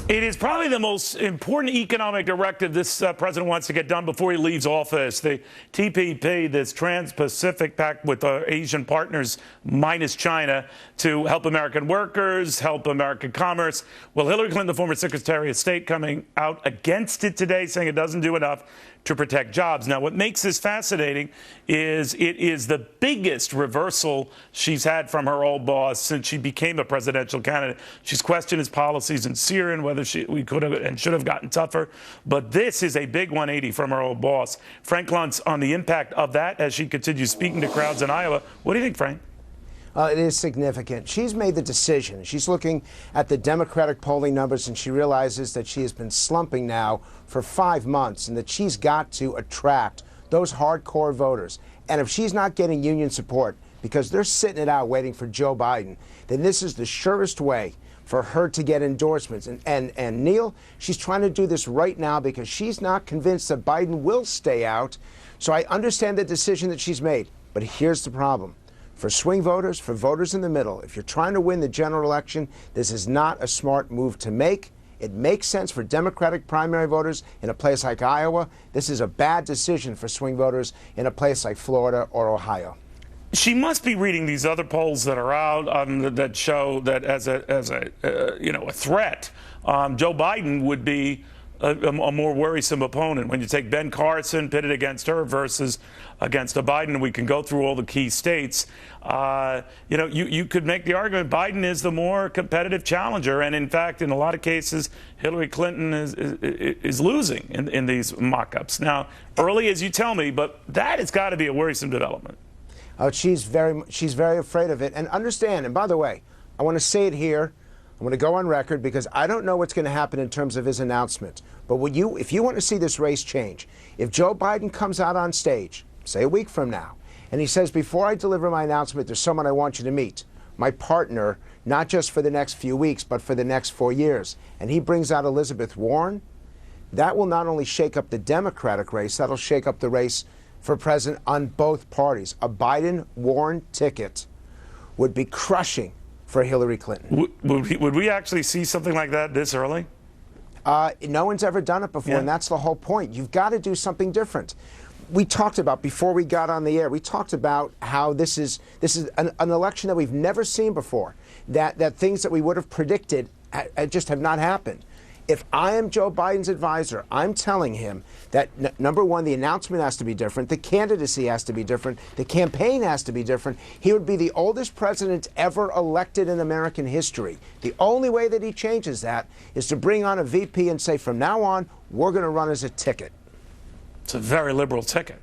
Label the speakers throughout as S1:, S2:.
S1: It is probably the most important economic directive this president wants to get done before he leaves office. The TPP, this Trans-Pacific Pact with our Asian partners minus China, to help American workers, help American commerce. Well, Hillary Clinton, the former Secretary of State, coming out against it today, saying it doesn't do enough to protect jobs. Now, what makes this fascinating is it is the biggest reversal she's had from her old boss since she became a presidential candidate. She's questioned his policies in Syria and whether we could have and should have gotten tougher. But this is a big 180 from her old boss. Frank Luntz on the impact of that as she continues speaking to crowds in Iowa. What do you think, Frank?
S2: It is significant. She's made the decision. She's looking at the Democratic polling numbers, and she realizes that she has been slumping now for 5 months and that she's got to attract those hardcore voters. And if she's not getting union support because they're sitting it out waiting for Joe Biden, then this is the surest way for her to get endorsements. And Neil, she's trying to do this right now because she's not convinced that Biden will stay out. So I understand the decision that she's made. But here's the problem. For swing voters, for voters in the middle, if you're trying to win the general election, this is not a smart move to make. It makes sense for Democratic primary voters in a place like Iowa. This is a bad decision for swing voters in a place like Florida or Ohio.
S1: She must be reading these other polls that are out that show that as a threat, Joe Biden would be a more worrisome opponent. When you take Ben Carson pitted against her versus against a Biden, we can go through all the key states. You could make the argument Biden is the more competitive challenger, and in fact, in a lot of cases, Hillary Clinton is losing in these mock-ups. Now, early as you tell me, but that has got to be a worrisome development.
S2: She's very afraid of it, and understand. And by the way, I want to say it here. I'm going to go on record because I don't know what's going to happen in terms of his announcement. But if you want to see this race change, if Joe Biden comes out on stage, say a week from now, and he says, before I deliver my announcement, there's someone I want you to meet, my partner, not just for the next few weeks, but for the next 4 years, and he brings out Elizabeth Warren, that will not only shake up the Democratic race, that'll shake up the race for president on both parties. A Biden-Warren ticket would be crushing for Hillary Clinton.
S1: Would we actually see something like that this early?
S2: No one's ever done it before, and that's the whole point. You've got to do something different. We talked about, before we got on the air, we talked about how this is an election that we've never seen before, that things that we would have predicted just have not happened. If I am Joe Biden's advisor, I'm telling him that, number one, the announcement has to be different, the candidacy has to be different, the campaign has to be different. He would be the oldest president ever elected in American history. The only way that he changes that is to bring on a VP and say, from now on, we're going to run as a ticket.
S1: It's a very liberal ticket.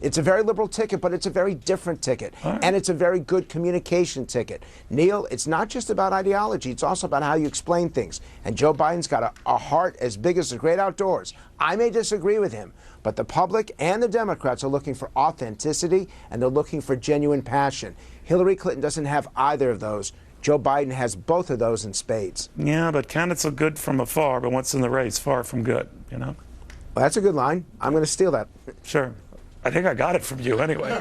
S2: It's a very liberal ticket, but it's a very different ticket. Right. And it's a very good communication ticket. Neil, it's not just about ideology. It's also about how you explain things. And Joe Biden's got a heart as big as the great outdoors. I may disagree with him, but the public and the Democrats are looking for authenticity, and they're looking for genuine passion. Hillary Clinton doesn't have either of those. Joe Biden has both of those in spades.
S1: Yeah, but candidates look good from afar, but once in the race, far from good, you know?
S2: Well, that's a good line. I'm going to steal that.
S1: Sure. I think I got it from you anyway.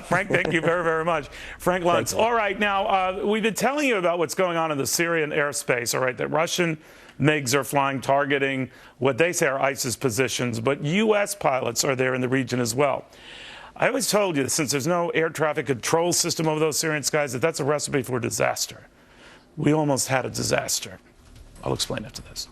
S1: Frank, thank you very, very much. Frank Luntz. All right, now, we've been telling you about what's going on in the Syrian airspace, all right, that Russian MiGs are flying, targeting what they say are ISIS positions, but U.S. pilots are there in the region as well. I always told you that since there's no air traffic control system over those Syrian skies, that that's a recipe for disaster. We almost had a disaster. I'll explain after this.